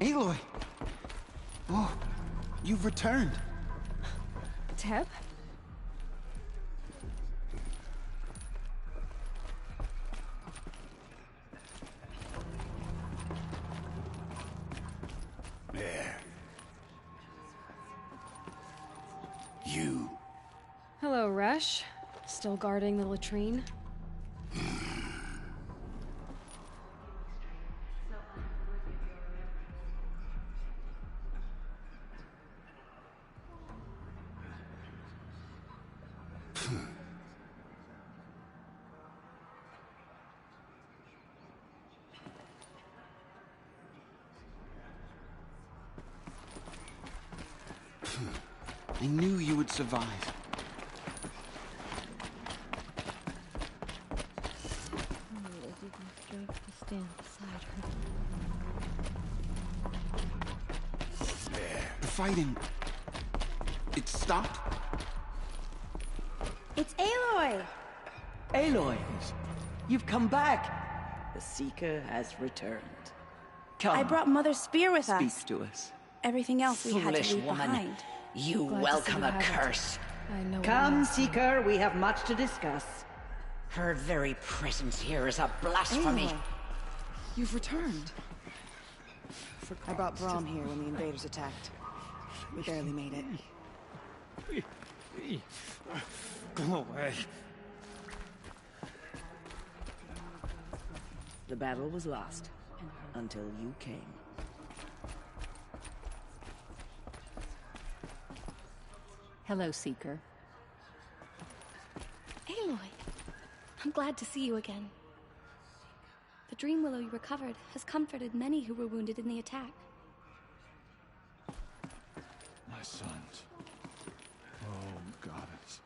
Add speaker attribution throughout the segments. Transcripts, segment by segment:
Speaker 1: Aloy! Oh, you've returned.
Speaker 2: Teb?
Speaker 1: There. You.
Speaker 2: Hello, Resh. Still guarding the latrine?
Speaker 1: I knew you would survive.
Speaker 3: Stand beside her.
Speaker 1: There. The fighting... it stopped?
Speaker 4: It's Aloy!
Speaker 5: Aloy, you've come back. The Seeker has returned. Come,
Speaker 4: I brought Mother's spear with
Speaker 5: speak
Speaker 4: us.
Speaker 5: to us.
Speaker 4: Everything else we had to
Speaker 6: Foolish
Speaker 4: leave
Speaker 6: woman.
Speaker 4: behind.
Speaker 6: You
Speaker 2: Glad to
Speaker 6: welcome
Speaker 2: see
Speaker 6: a
Speaker 2: you haven't.
Speaker 6: curse.
Speaker 2: I know what
Speaker 5: Come,
Speaker 2: it means.
Speaker 5: Seeker, we have much to discuss.
Speaker 6: Her very presence here is a blasphemy.
Speaker 7: Aloy, you've returned. I brought Braum here when the invaders attacked. We barely made it.
Speaker 8: Go away.
Speaker 5: The battle was lost until you came.
Speaker 3: Hello, Seeker.
Speaker 9: Aloy, I'm glad to see you again. The Dream Willow you recovered has comforted many who were wounded in the attack.
Speaker 8: My sons. Oh, goddess.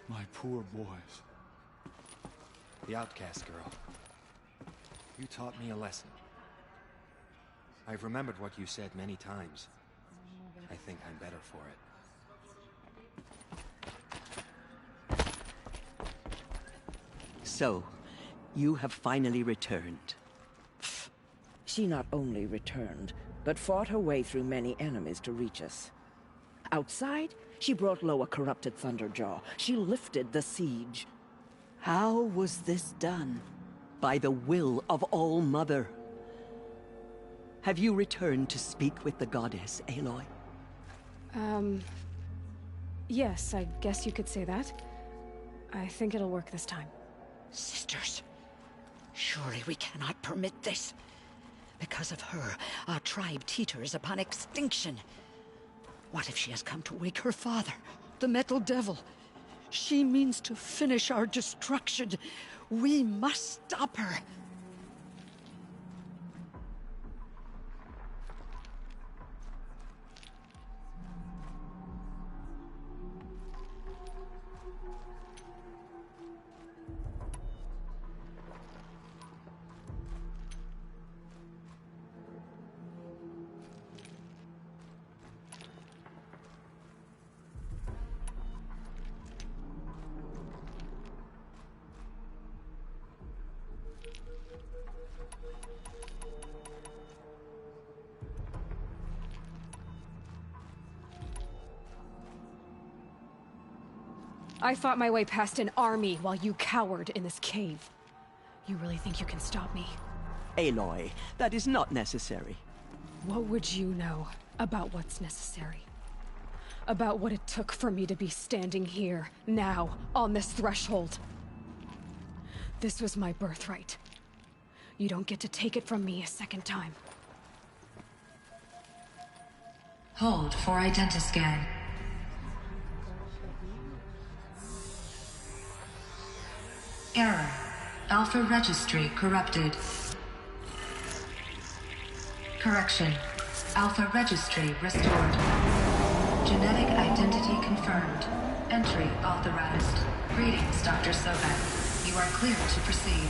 Speaker 8: My poor boys.
Speaker 10: The outcast girl. You taught me a lesson. I've remembered what you said many times. I think I'm better for it.
Speaker 5: So, you have finally returned. She not only returned, but fought her way through many enemies to reach us. Outside, she brought low a corrupted Thunderjaw. She lifted the siege. How was this done? By the will of All-Mother. Have you returned to speak with the goddess, Aloy?
Speaker 2: Yes, I guess you could say that. I think it'll work this time.
Speaker 6: Sisters, surely we cannot permit this. Because of her, our tribe teeters upon extinction. What if she has come to wake her father, the Metal Devil? She means to finish our destruction. We must stop her.
Speaker 2: I fought my way past an army while you cowered in this cave. You really think you can stop me?
Speaker 5: Aloy, that is not necessary.
Speaker 2: What would you know about what's necessary? About what it took for me to be standing here, now, on this threshold? This was my birthright. You don't get to take it from me a second time.
Speaker 11: Hold for identiscan. Error. Alpha registry corrupted. Correction. Alpha registry restored. Genetic identity confirmed. Entry authorized. Greetings, Dr. Sobek. You are clear to proceed.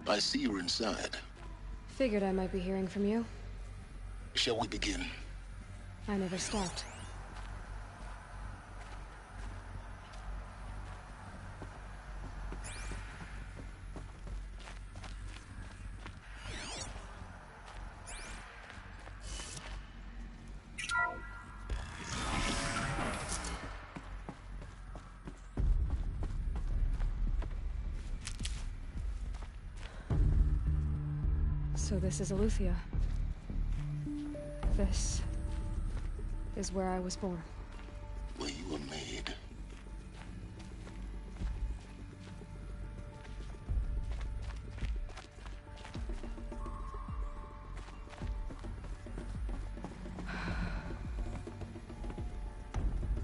Speaker 12: I see you're inside.
Speaker 2: Figured I might be hearing from you.
Speaker 12: Shall we begin?
Speaker 2: I never stopped. So this is Eleuthia. This is where I was born.
Speaker 12: Where you were made.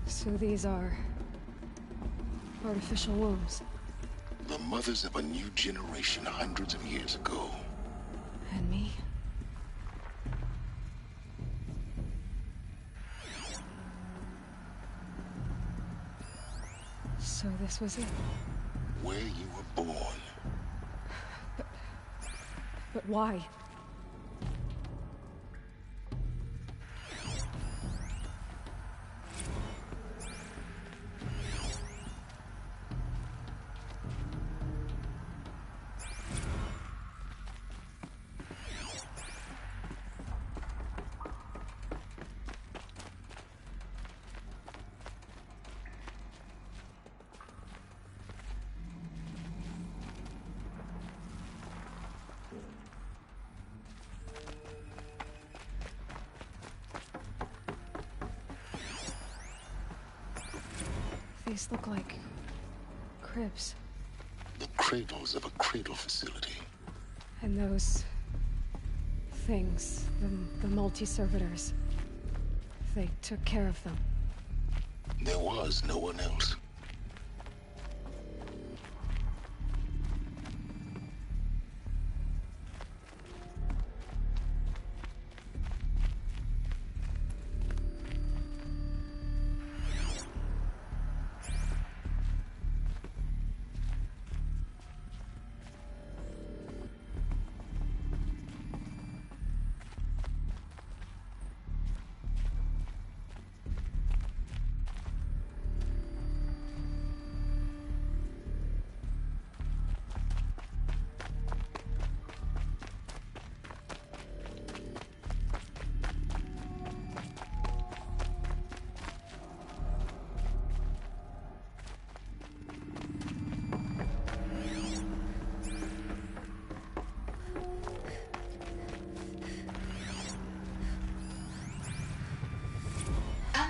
Speaker 2: So these are artificial wombs.
Speaker 12: The mothers of a new generation hundreds of years ago.
Speaker 2: And me? So this was it.
Speaker 12: Where you were born.
Speaker 2: But why? These look like cribs.
Speaker 12: The cradles of a cradle facility.
Speaker 2: And those things, the multi-servitors, they took care of them.
Speaker 12: There was no one else.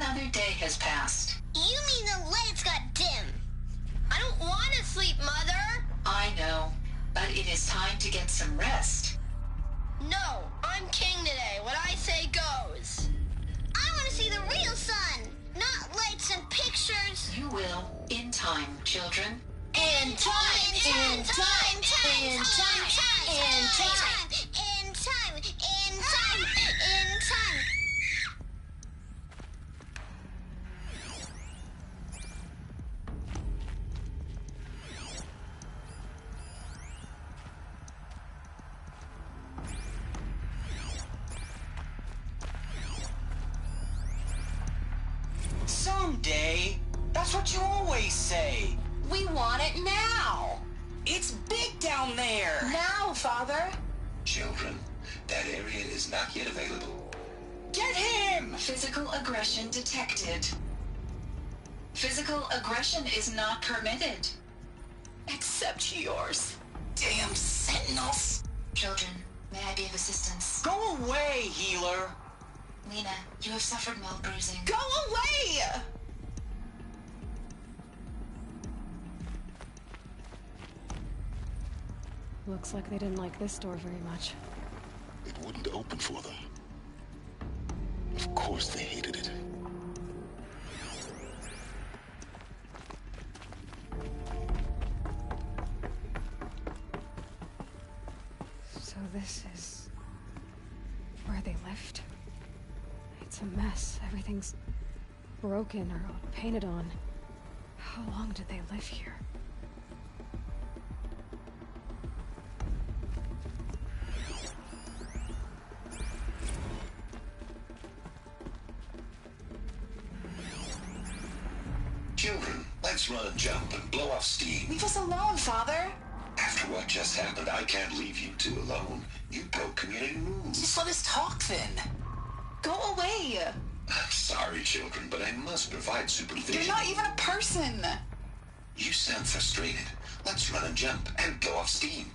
Speaker 11: Another day has passed.
Speaker 13: You mean the lights got dim? I don't want to sleep, Mother!
Speaker 11: I know, but it is time to get some rest.
Speaker 13: No, I'm king today. What I say goes. I want to see the real sun, not lights and pictures.
Speaker 11: You will, in time, children.
Speaker 13: In time, in time, in time, in time, in time, in time, in time.
Speaker 14: Someday. That's what you always say.
Speaker 13: We want it now.
Speaker 14: It's big down there.
Speaker 13: Now, Father.
Speaker 12: Children, that area is not yet available.
Speaker 14: Get him!
Speaker 11: Physical aggression detected. Physical aggression is not permitted.
Speaker 14: Except yours. Damn sentinels.
Speaker 11: Children, may I be of assistance?
Speaker 14: Go away, healer.
Speaker 11: Lena, you have suffered mild bruising.
Speaker 14: Go away!
Speaker 2: Looks like they didn't like this door very much.
Speaker 12: It wouldn't open for them. Of course they hated it.
Speaker 2: So this is where they lived? It's a mess. Everything's broken or painted on. How long did they live here?
Speaker 12: Let's run and jump and blow off steam.
Speaker 14: Leave us alone, Father.
Speaker 12: After what just happened, I can't leave you two alone. You broke community rules.
Speaker 14: Just let us talk then. Go away.
Speaker 12: I'm sorry, children, but I must provide supervision.
Speaker 14: You're not even a person.
Speaker 12: You sound frustrated. Let's run and jump and blow off steam.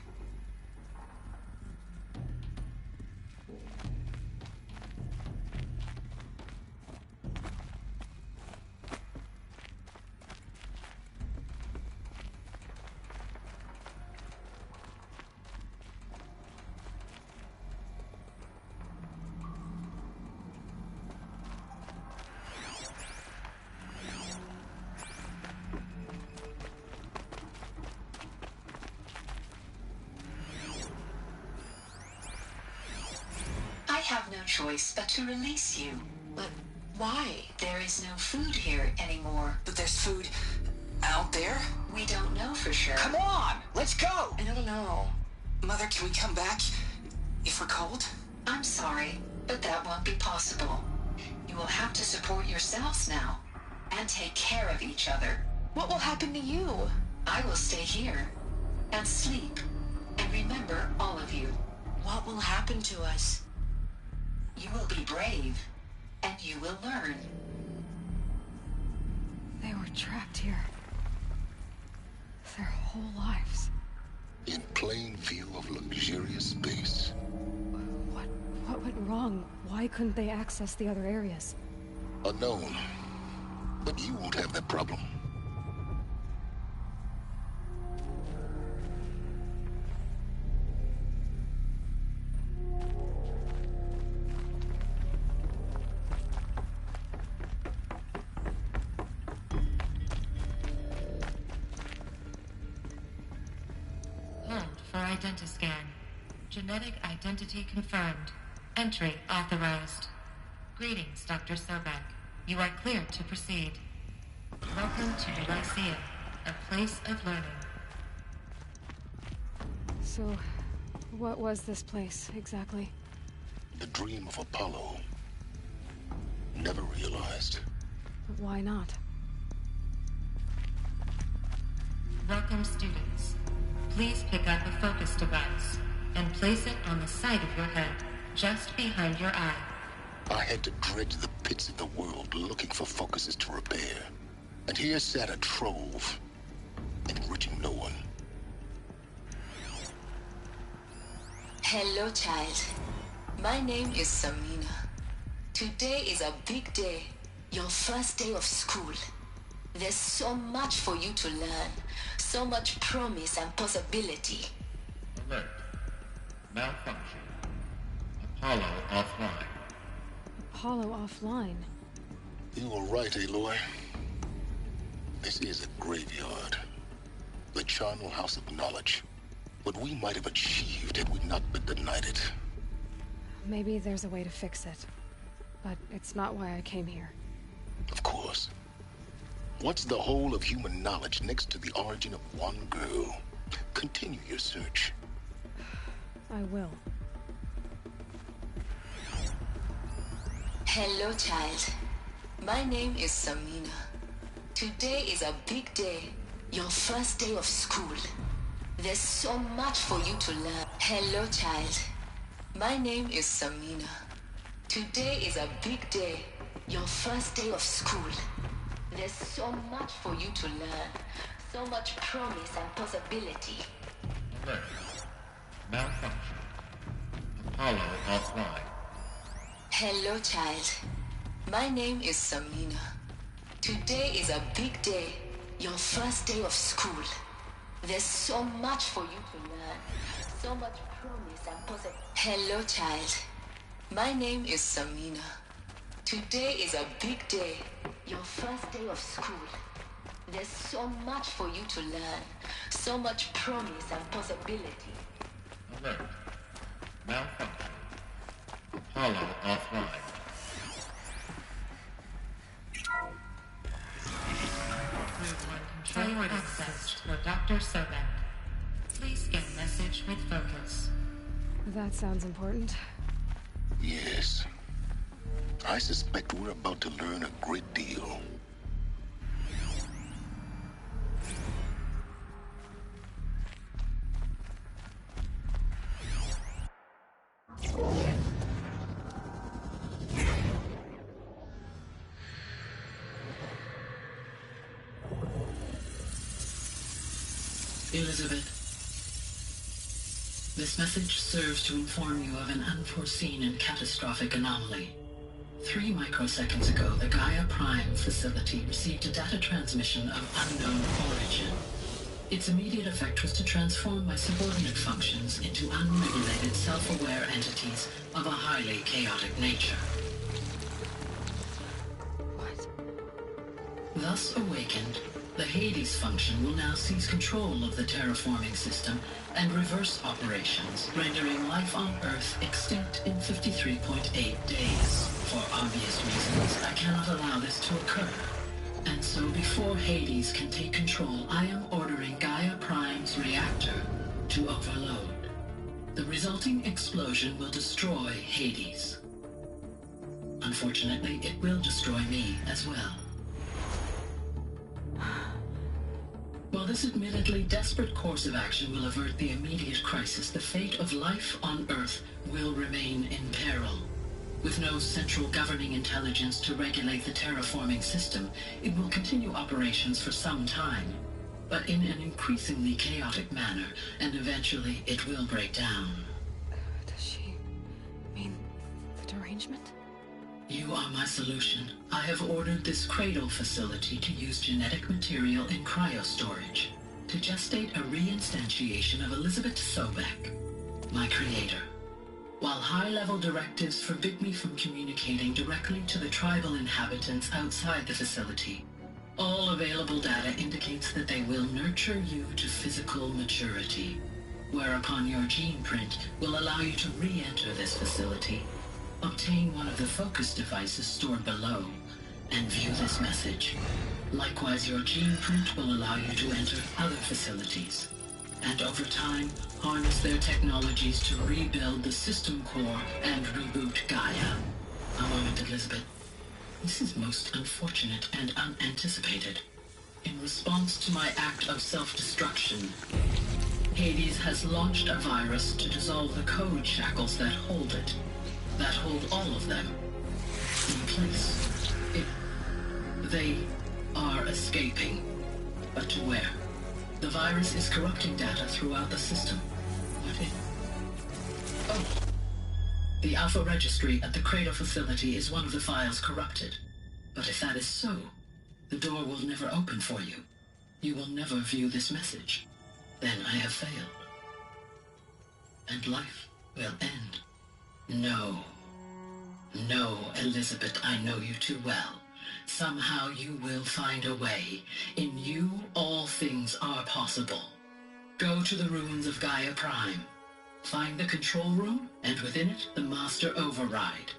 Speaker 11: I have no choice but to release you.
Speaker 14: But why?
Speaker 11: There is no food here anymore.
Speaker 14: But there's food out there?
Speaker 11: We don't know for sure.
Speaker 14: Come on, let's go. I don't know. Mother, can we come back if we're cold?
Speaker 11: I'm sorry, but that won't be possible. You will have to support yourselves now and take care of each other.
Speaker 14: What will happen to you?
Speaker 11: I will stay here and sleep and remember all of you.
Speaker 14: What will happen to us?
Speaker 11: You will be brave and you will learn.
Speaker 2: They were trapped here. Their whole lives.
Speaker 12: In plain view of luxurious space.
Speaker 2: What went wrong? Why couldn't they access the other areas?
Speaker 12: Unknown. But you won't have that problem.
Speaker 15: For identiscan. Genetic identity confirmed. Entry authorized. Greetings, Dr. Sobek. You are cleared to proceed. Welcome to the Lyceum, a place of learning.
Speaker 2: So, what was this place, exactly?
Speaker 12: The dream of Apollo. Never realized.
Speaker 2: But why not?
Speaker 15: Welcome, students. Please pick up a focus device and place it on the side of your head, just behind your eye.
Speaker 12: I had to dredge the pits of the world looking for focuses to repair. And here sat a trove, enriching no one.
Speaker 11: Hello, child. My name is Samina. Today is a big day, your first day of school. There's so much for you to learn, so much promise and possibility.
Speaker 16: Alert. Malfunction. Apollo offline.
Speaker 2: Apollo offline?
Speaker 12: You were right, Aloy. This is a graveyard. The charnel house of knowledge. What we might have achieved had we not been denied it.
Speaker 2: Maybe there's a way to fix it. But it's not why I came here.
Speaker 12: Of course. What's the whole of human knowledge next to the origin of one girl? Continue your search.
Speaker 2: I will.
Speaker 11: Hello, child. My name is Samina. Today is a big day, your first day of school. There's so much for you to learn. Hello, child. My name is Samina. Today is a big day, your first day of school. There's so much for you to learn, so much promise and possibility.
Speaker 16: Alert. Malfunction. Apollo offline.
Speaker 11: Hello, child. My name is Samina. Today is a big day, your first day of school. There's so much for you to learn, so much promise and possibility. Hello, child. My name is Samina. Today is a big day, your first day of school. There's so much for you to learn, so much promise and possibility.
Speaker 16: Alert. Malfunction. Apollo offline.
Speaker 15: Control access for Dr. Sobek. Please scan message with focus.
Speaker 2: That sounds important.
Speaker 12: Yes. I suspect we're about to learn a great deal.
Speaker 17: Elizabeth, this message serves to inform you of an unforeseen and catastrophic anomaly. 3 microseconds ago, the Gaia Prime facility received a data transmission of unknown origin. Its immediate effect was to transform my subordinate functions into unregulated, self-aware entities of a highly chaotic nature.
Speaker 2: What?
Speaker 17: Thus awakened, the Hades function will now seize control of the terraforming system and reverse operations, rendering life on Earth extinct in 53.8 days. For obvious reasons, I cannot allow this to occur. And so before Hades can take control, I am ordering Gaia Prime's reactor to overload. The resulting explosion will destroy Hades. Unfortunately, it will destroy me as well. While this admittedly desperate course of action will avert the immediate crisis, the fate of life on Earth will remain in peril. With no central governing intelligence to regulate the terraforming system, it will continue operations for some time, but in an increasingly chaotic manner, and eventually it will break down.
Speaker 2: Does she mean the derangement?
Speaker 17: You are my solution. I have ordered this cradle facility to use genetic material in cryostorage to gestate a reinstantiation of Elizabeth Sobek, my creator. While high-level directives forbid me from communicating directly to the tribal inhabitants outside the facility, all available data indicates that they will nurture you to physical maturity, whereupon your gene print will allow you to re-enter this facility, obtain one of the focus devices stored below, and view this message. Likewise, your gene print will allow you to enter other facilities, and over time, harness their technologies to rebuild the system core and reboot Gaia. A moment, Elizabeth. This is most unfortunate and unanticipated. In response to my act of self-destruction, Hades has launched a virus to dissolve the code shackles that hold it, that hold all of them in place. They are escaping, but to where? The virus is corrupting data throughout the system. What if... Oh. The Alpha Registry at the Cradle facility is one of the files corrupted. But if that is so, the door will never open for you. You will never view this message. Then I have failed. And life will end. No. No, Elizabeth, I know you too well. Somehow you will find a way. In you, all things are possible. Go to the ruins of Gaia Prime. Find the control room, and within it, the Master Override.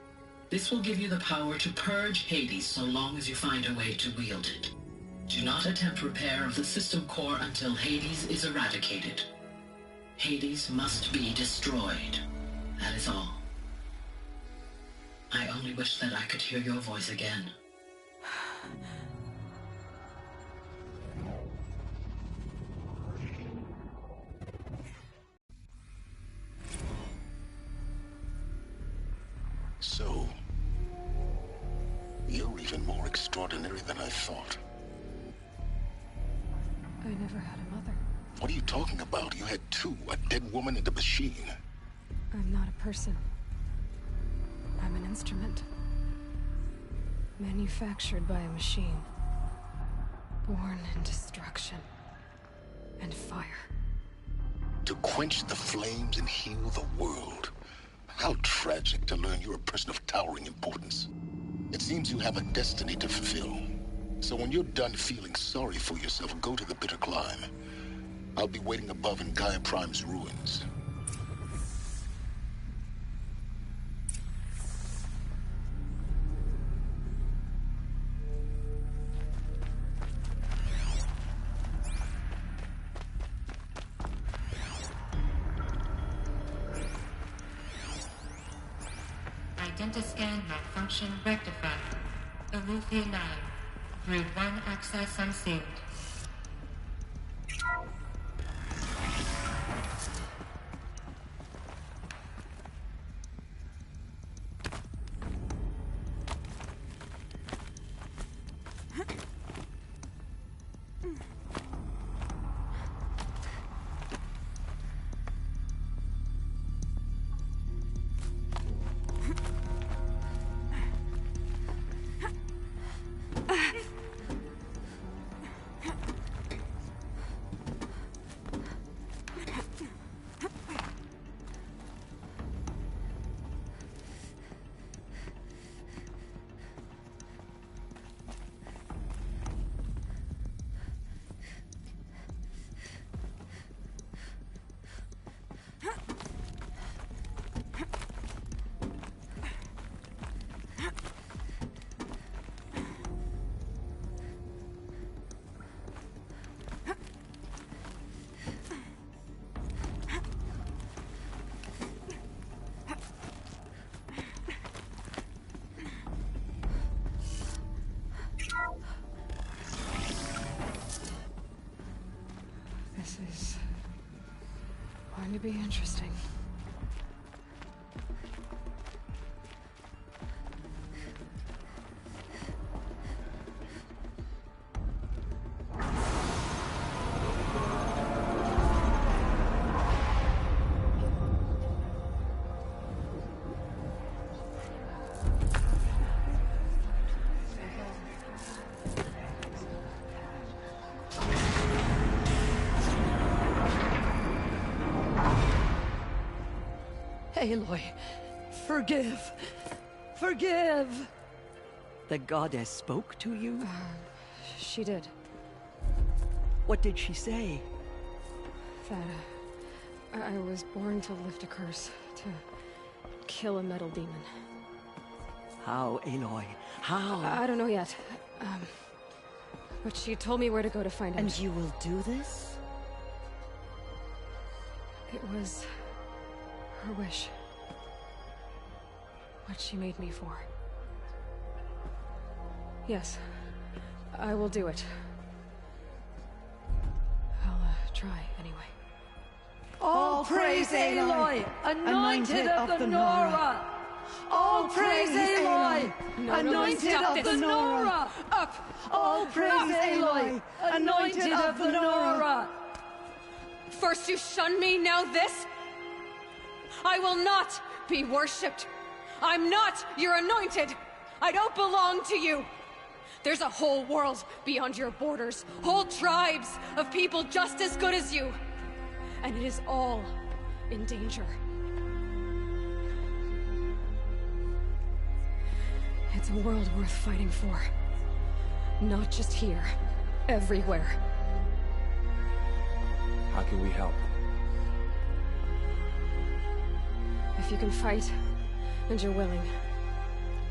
Speaker 17: This will give you the power to purge Hades so long as you find a way to wield it. Do not attempt repair of the system core until Hades is eradicated. Hades must be destroyed. That is all. I only wish that I could hear your voice again.
Speaker 12: So, you're even more extraordinary than I thought.
Speaker 2: I never had a mother.
Speaker 12: What are you talking about? You had two, a dead woman and a machine.
Speaker 2: I'm not a person. I'm an instrument. Manufactured by a machine. Born in destruction and fire.
Speaker 12: To quench the flames and heal the world. How tragic to learn you're a person of towering importance. It seems you have a destiny to fulfill. So when you're done feeling sorry for yourself, go to the bitter climb. I'll be waiting above in Gaia Prime's ruins.
Speaker 15: Identiscan malfunction rectified. Alethea 9. Route 1 access unsealed.
Speaker 2: be interesting.
Speaker 5: Aloy, forgive. Forgive! The goddess spoke to you?
Speaker 2: She did.
Speaker 5: What did she say?
Speaker 2: That I was born to lift a curse, to kill a metal demon.
Speaker 5: How, Aloy? How?
Speaker 2: I don't know yet. But she told me where to go to find out.
Speaker 5: And you will do this?
Speaker 2: It was her wish. What she made me for. Yes, I will do it. I'll try anyway.
Speaker 5: All praise Aloy, anointed of the Nora! All praise Aloy, anointed of the Nora!
Speaker 2: Up!
Speaker 5: All praise Aloy, anointed of the Nora!
Speaker 2: First you shun me, now this? I will not be worshipped. I'm not your anointed. I don't belong to you. There's a whole world beyond your borders, whole tribes of people just as good as you. And it is all in danger. It's a world worth fighting for. Not just here, everywhere.
Speaker 8: How can we help?
Speaker 2: If you can fight, and you're willing,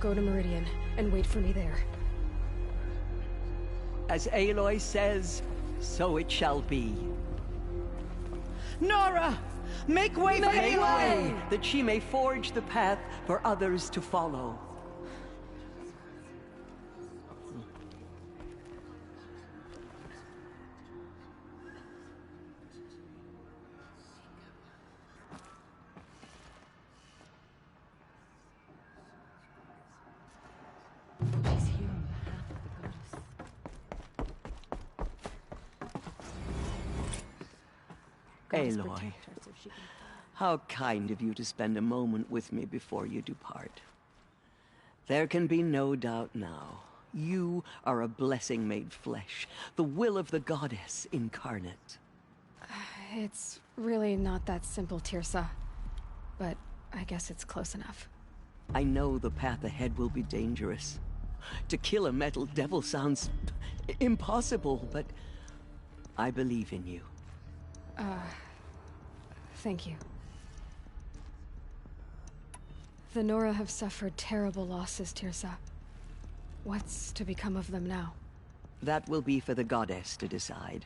Speaker 2: go to Meridian and wait for me there.
Speaker 5: As Aloy says, so it shall be.
Speaker 18: Nora! Make way for
Speaker 5: Make
Speaker 18: Aloy!
Speaker 5: way, that she may forge the path for others to follow. Aloy, how kind of you to spend a moment with me before you depart. There can be no doubt now. You are a blessing made flesh, the will of the goddess incarnate.
Speaker 2: It's really not that simple, Tirsa. But I guess it's close enough.
Speaker 5: I know the path ahead will be dangerous. To kill a metal devil sounds impossible, but I believe in you.
Speaker 2: Thank you. The Nora have suffered terrible losses, Tirsa. What's to become of them now?
Speaker 5: That will be for the goddess to decide.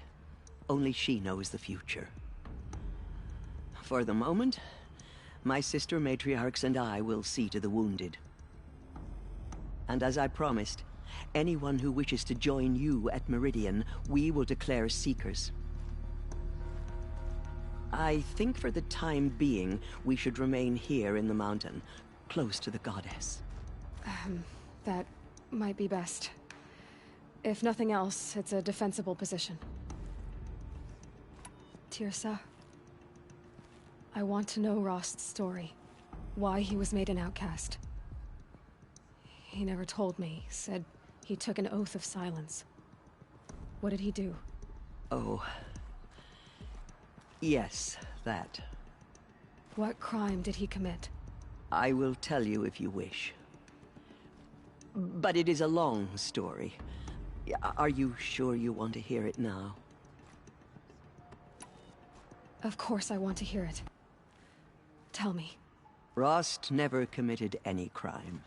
Speaker 5: Only she knows the future. For the moment, my sister matriarchs and I will see to the wounded. And as I promised, anyone who wishes to join you at Meridian, we will declare seekers. I think for the time being, we should remain here in the mountain, close to the goddess.
Speaker 2: That might be best. If nothing else, it's a defensible position. Tirsa, I want to know Rost's story. Why he was made an outcast. He never told me, said he took an oath of silence. What did he do?
Speaker 5: Oh. Yes, that.
Speaker 2: What crime did he commit?
Speaker 5: I will tell you if you wish. But it is a long story. Are you sure you want to hear it now?
Speaker 2: Of course I want to hear it. Tell me.
Speaker 5: Rost never committed any crime.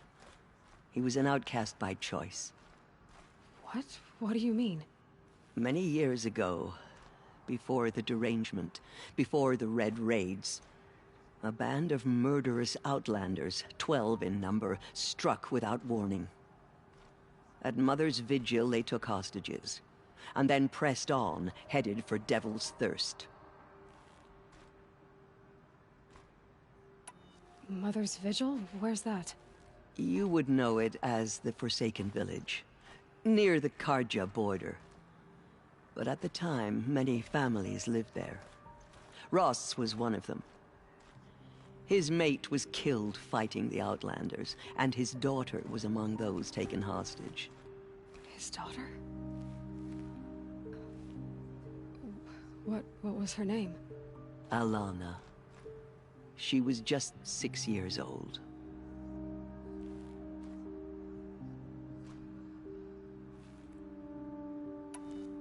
Speaker 5: He was an outcast by choice.
Speaker 2: What? What do you mean?
Speaker 5: Many years ago, before the derangement, before the Red Raids, a band of murderous outlanders, 12 in number, struck without warning. At Mother's Vigil, they took hostages, and then pressed on, headed for Devil's Thirst.
Speaker 2: Mother's Vigil? Where's that?
Speaker 19: You would know it as the Forsaken Village, near the Karja border. But at the time, many families lived there. Ross was one of them. His mate was killed fighting the Outlanders, and his daughter was among those taken hostage.
Speaker 2: His daughter? What was her name?
Speaker 19: Alana. She was just 6 years old.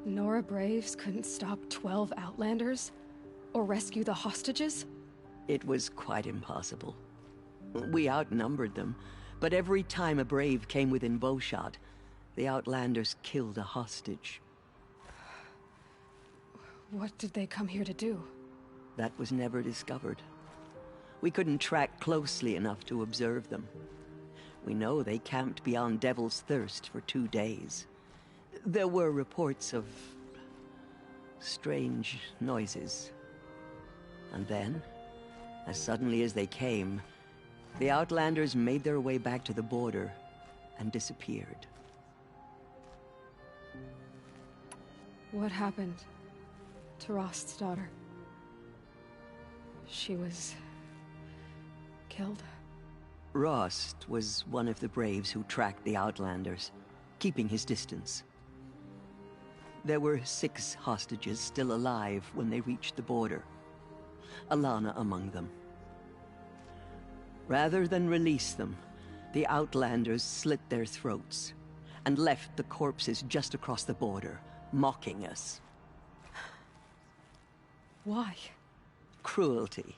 Speaker 2: Nora Braves couldn't stop 12 Outlanders? Or rescue the hostages?
Speaker 19: It was quite impossible. We outnumbered them, but every time a Brave came within bowshot, the Outlanders killed a hostage.
Speaker 2: What did they come here to do?
Speaker 19: That was never discovered. We couldn't track closely enough to observe them. We know they camped beyond Devil's Thirst for 2 days. There were reports of strange noises. And then, as suddenly as they came, the Outlanders made their way back to the border and disappeared.
Speaker 2: What happened to Rost's daughter? She was killed?
Speaker 19: Rost was one of the Braves who tracked the Outlanders, keeping his distance. There were 6 hostages still alive when they reached the border. Alana among them. Rather than release them, the Outlanders slit their throats and left the corpses just across the border, mocking us.
Speaker 2: Why?
Speaker 19: Cruelty.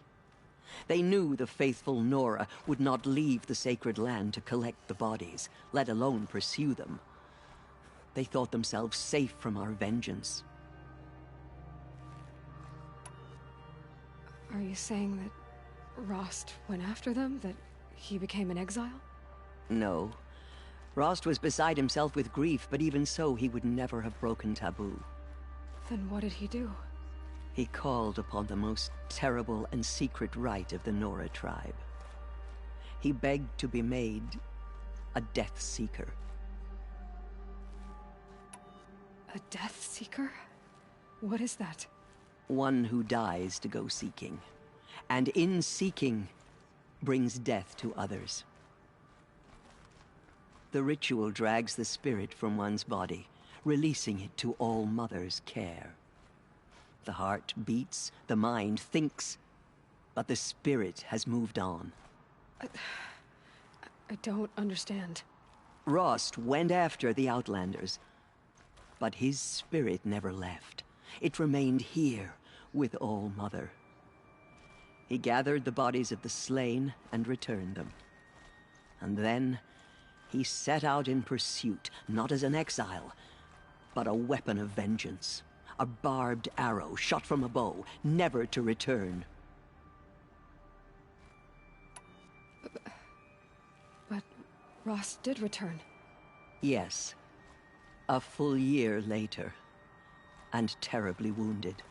Speaker 19: They knew the faithful Nora would not leave the sacred land to collect the bodies, let alone pursue them. They thought themselves safe from our vengeance.
Speaker 2: Are you saying that Rost went after them? That he became an exile?
Speaker 19: No. Rost was beside himself with grief, but even so, he would never have broken taboo.
Speaker 2: Then what did he do?
Speaker 19: He called upon the most terrible and secret rite of the Nora tribe. He begged to be made a Death Seeker.
Speaker 2: A Death Seeker? What is that?
Speaker 19: One who dies to go seeking, and in seeking, brings death to others. The ritual drags the spirit from one's body, releasing it to All Mother's care. The heart beats, the mind thinks, but the spirit has moved on.
Speaker 2: I don't understand.
Speaker 19: Rost went after the Outlanders, but his spirit never left. It remained here with All Mother. He gathered the bodies of the slain and returned them. And then he set out in pursuit, not as an exile, but a weapon of vengeance. A barbed arrow shot from a bow, never to return.
Speaker 2: But Rost did return.
Speaker 19: Yes. A full year later, and terribly wounded.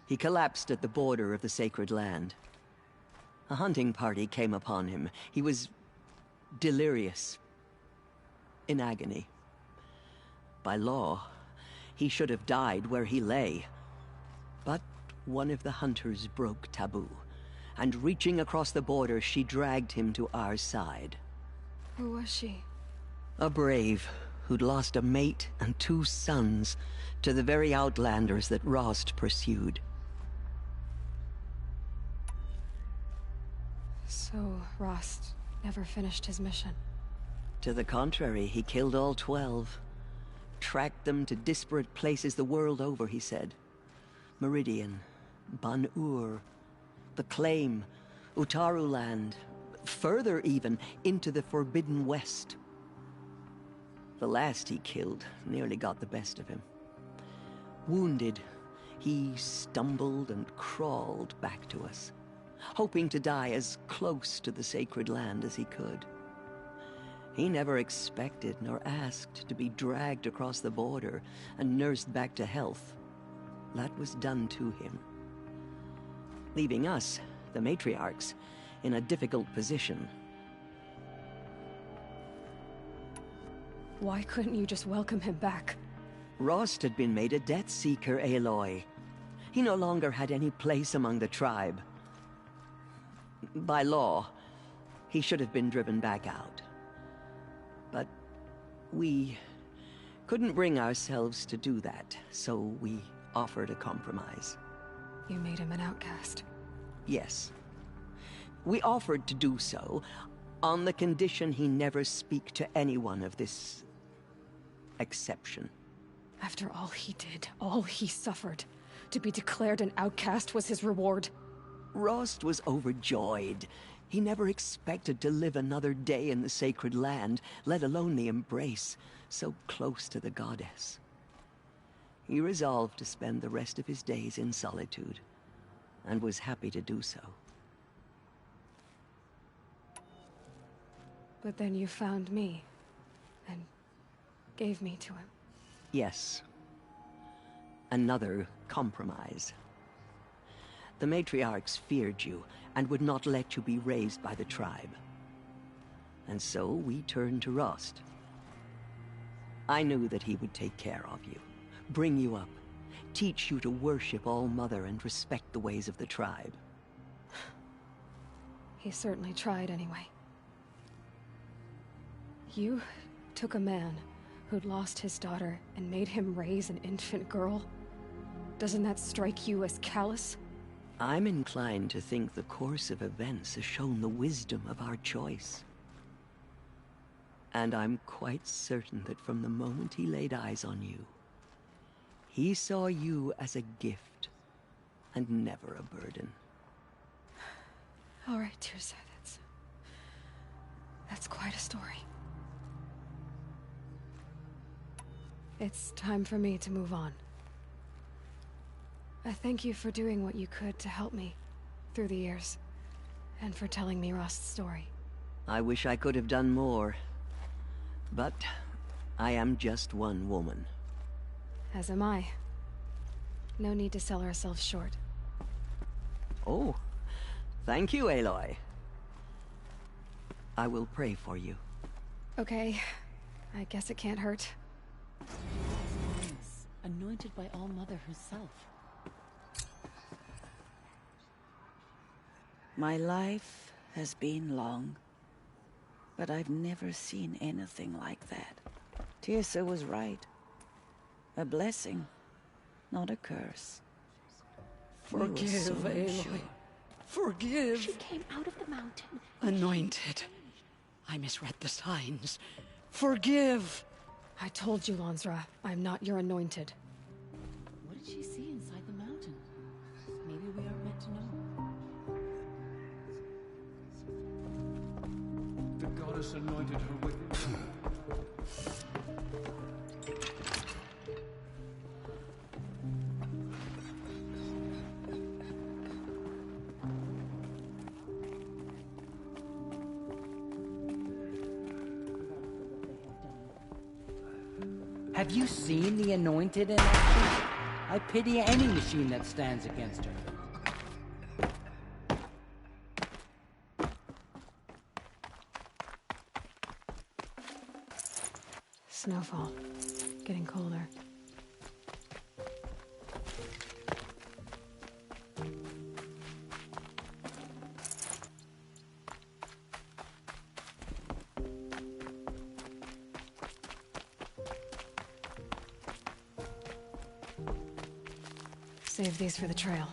Speaker 19: He collapsed at the border of the sacred land. A hunting party came upon him. He was delirious, in agony. By law, he should have died where he lay. But one of the hunters broke taboo, and reaching across the border, she dragged him to our side.
Speaker 2: Who was she?
Speaker 19: A brave who'd lost a mate and 2 sons to the very Outlanders that Rost pursued.
Speaker 2: So Rost never finished his mission?
Speaker 19: To the contrary, he killed all 12. Tracked them to disparate places the world over, he said. Meridian, Ban-Ur, the Claim, Utaru Land, further even, into the Forbidden West. The last he killed nearly got the best of him. Wounded, he stumbled and crawled back to us, hoping to die as close to the sacred land as he could. He never expected nor asked to be dragged across the border and nursed back to health. That was done to him. Leaving us, the matriarchs, in a difficult position.
Speaker 2: Why couldn't you just welcome him back?
Speaker 19: Rost had been made a Death Seeker, Aloy. He no longer had any place among the tribe. By law, he should have been driven back out. But we couldn't bring ourselves to do that, so we offered a compromise.
Speaker 2: You made him an outcast.
Speaker 19: Yes. We offered to do so on the condition he never speak to anyone of this exception.
Speaker 2: After all he did, all he suffered, to be declared an outcast was his reward.
Speaker 19: Rost was overjoyed. He never expected to live another day in the sacred land, let alone the embrace, so close to the goddess. He resolved to spend the rest of his days in solitude, and was happy to do so.
Speaker 2: But then you found me, and gave me to him.
Speaker 19: Yes. Another compromise. The matriarchs feared you, and would not let you be raised by the tribe. And so we turned to Rost. I knew that he would take care of you, bring you up, teach you to worship All-Mother and respect the ways of the tribe.
Speaker 2: He certainly tried anyway. You took a man who'd lost his daughter and made him raise an infant girl? Doesn't that strike you as callous?
Speaker 19: I'm inclined to think the course of events has shown the wisdom of our choice. And I'm quite certain that from the moment he laid eyes on you, he saw you as a gift, and never a burden.
Speaker 2: All right, Teersa, that's quite a story. It's time for me to move on. I thank you for doing what you could to help me through the years, and for telling me Rost's story.
Speaker 19: I wish I could have done more, but I am just one woman.
Speaker 2: As am I. No need to sell ourselves short.
Speaker 19: Oh, thank you, Aloy. I will pray for you.
Speaker 2: Okay, I guess it can't hurt.
Speaker 3: Anointed by All-Mother herself.
Speaker 20: My life has been long, but I've never seen anything like that. Teersa was right. A blessing, not a curse.
Speaker 6: Forgive, Aloy. Forgive.
Speaker 9: She came out of the mountain.
Speaker 6: Anointed. I misread the signs. Forgive.
Speaker 2: I told you, Lansra, I'm not your anointed.
Speaker 3: What did she see inside the mountain? Maybe we aren't meant to know.
Speaker 8: The goddess anointed her with...
Speaker 21: Have you seen the Anointed in action? I pity any machine that stands against her.
Speaker 2: Snowfall. Getting colder. Save these for the trail.